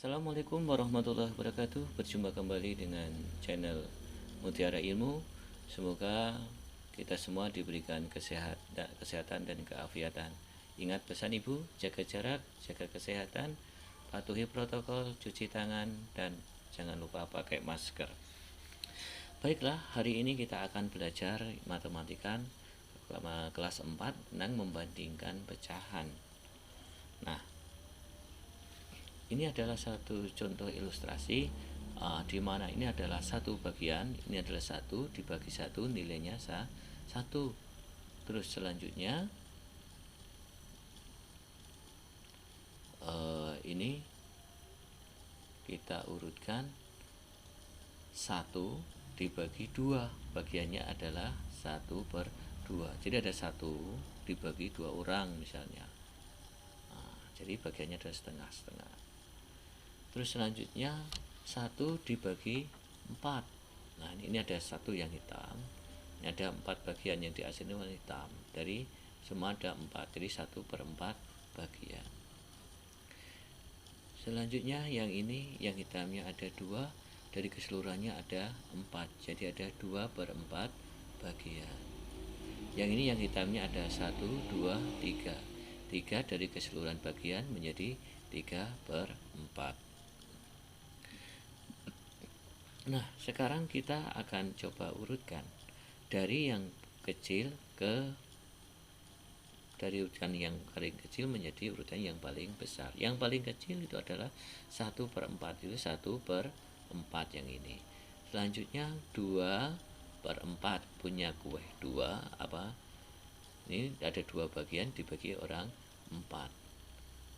Assalamualaikum warahmatullahi wabarakatuh. Berjumpa kembali dengan channel Mutiara Ilmu. Semoga kita semua diberikan kesehatan dan keafiatan. Ingat pesan ibu, jaga jarak, jaga kesehatan, patuhi protokol, cuci tangan, dan jangan lupa pakai masker. Baiklah, hari ini kita akan belajar matematika kelas 4 tentang membandingkan pecahan. Nah, ini adalah satu contoh ilustrasi di mana ini adalah satu bagian, ini adalah satu dibagi satu, nilainya satu. Terus selanjutnya ini kita urutkan 1 dibagi 2, bagiannya adalah 1/2. Jadi ada 1 dibagi 2 orang misalnya. Jadi bagiannya adalah setengah-setengah. Terus selanjutnya 1 dibagi 4. Nah, ini ada 1 yang hitam. Ini ada 4 bagian yang di asin warna hitam. Dari semua ada 4, jadi 1/4 bagian. Selanjutnya yang ini, yang hitamnya ada 2, dari keseluruhannya ada 4, jadi ada 2/4 bagian. Yang ini yang hitamnya ada 1, 2, 3. 3 dari keseluruhan bagian menjadi 3/4. Nah, sekarang kita akan coba urutkan dari yang kecil dari urutan yang paling kecil menjadi urutan yang paling besar. Yang paling kecil itu adalah 1/4, itu 1/4 yang ini. Selanjutnya 2/4, punya kue 2 apa? Ini ada 2 bagian dibagi orang 4.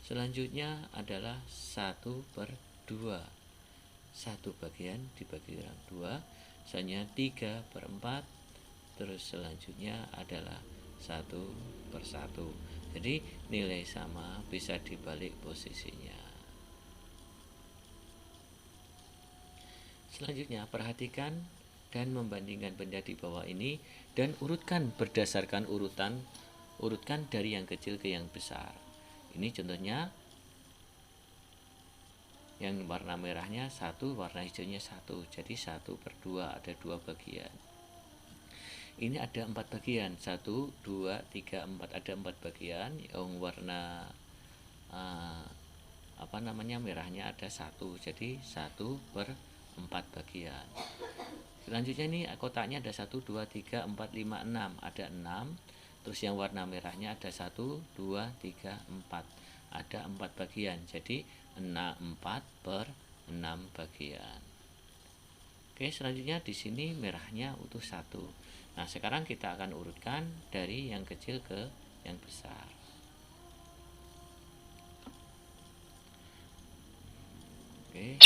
Selanjutnya adalah 1/2. 1 bagian dibagi orang 2, misalnya 3/4. Terus selanjutnya adalah 1/1. Jadi nilai sama bisa dibalik posisinya. Selanjutnya perhatikan dan membandingkan benda di bawah ini dan urutkan berdasarkan urutkan dari yang kecil ke yang besar. Ini contohnya yang warna merahnya 1, warna hijaunya 1, jadi 1/2, ada 2 bagian. Ini ada 4 bagian, 1, 2, 3, 4, ada 4 bagian. Yang warna merahnya ada 1, jadi 1/4 bagian. Selanjutnya ini kotaknya ada 1, 2, 3, 4, 5, 6, ada 6. Terus yang warna merahnya ada 1, 2, 3, 4, ada 4 bagian, jadi 4/6 bagian. Oke, selanjutnya di sini merahnya utuh 1. Nah, sekarang kita akan urutkan dari yang kecil ke yang besar. Oke.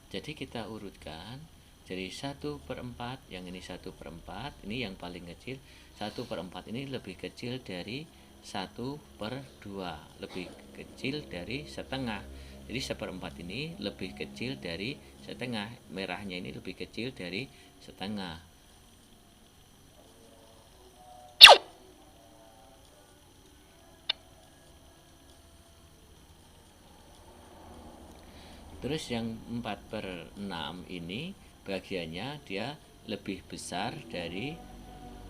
Jadi kita urutkan jadi 1/4, yang ini 1/4, ini yang paling kecil. 1/4 ini lebih kecil dari 1/2, lebih kecil dari setengah. Jadi 1/4 ini lebih kecil dari setengah, merahnya ini lebih kecil dari setengah. Terus yang 4/6 ini bagiannya dia lebih besar dari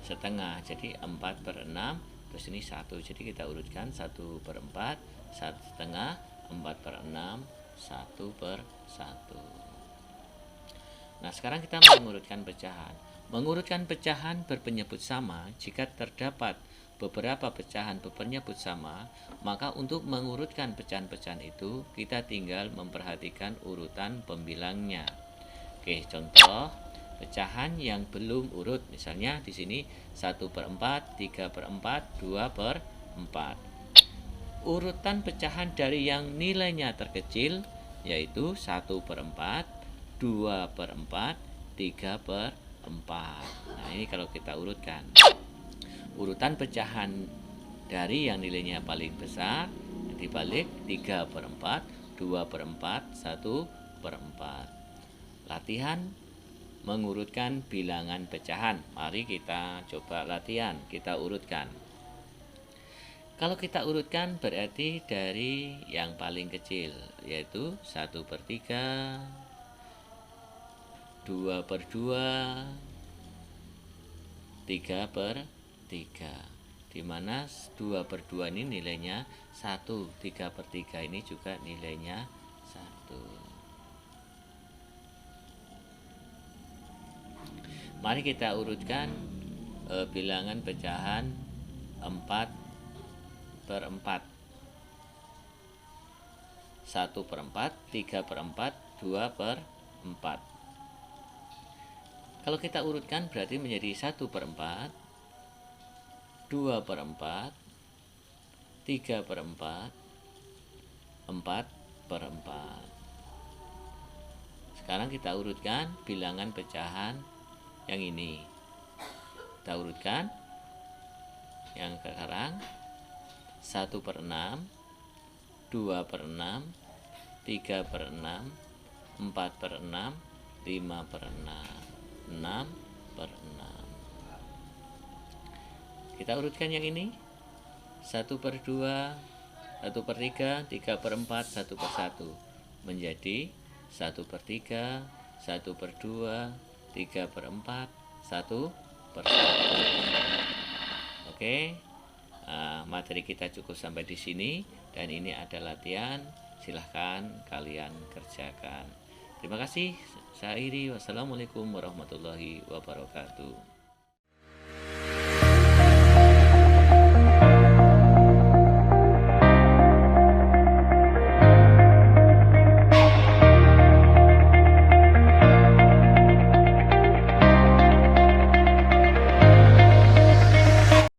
setengah, jadi 4/6, terus ini 1, jadi kita urutkan 1/4, 1/2, 4/6, 1/1. Nah, sekarang kita mengurutkan pecahan. Mengurutkan pecahan berpenyebut sama jika terdapat beberapa pecahan berpenyebut sama, maka untuk mengurutkan pecahan-pecahan itu kita tinggal memperhatikan urutan pembilangnya. Oke, contoh pecahan yang belum urut, misalnya di sini 1/4, 3/4, 2/4. Urutan pecahan dari yang nilainya terkecil yaitu 1/4, 2/4, 3/4. Nah, ini kalau kita urutkan urutan pecahan dari yang nilainya paling besar dibalik 3/4, 2/4, 1/4. Latihan mengurutkan bilangan pecahan. Mari kita coba latihan, kita urutkan. Kalau kita urutkan berarti dari yang paling kecil, yaitu 1/3, 2/2, 3/3. Dimana 2/2 ini nilainya 1, 3/3 ini juga nilainya 1. Mari kita urutkan bilangan pecahan 4/4, 1/4, 3/4, 2/4. Kalau kita urutkan berarti menjadi 1/4, 2/4, 3/4, 4/4. Sekarang kita urutkan bilangan pecahan yang ini. Kita urutkan yang sekarang 1/6, 2/6, 3/6, 4/6, 5/6, 6/6. Kita urutkan yang ini 1/2, 1/3, 3/4, 1/1 menjadi 1/3, 1/2, 3/4, 1/1. Oke, materi kita cukup sampai di sini dan ini ada latihan. Silahkan kalian kerjakan. Terima kasih. Saya akhiri. Wassalamualaikum warahmatullahi wabarakatuh.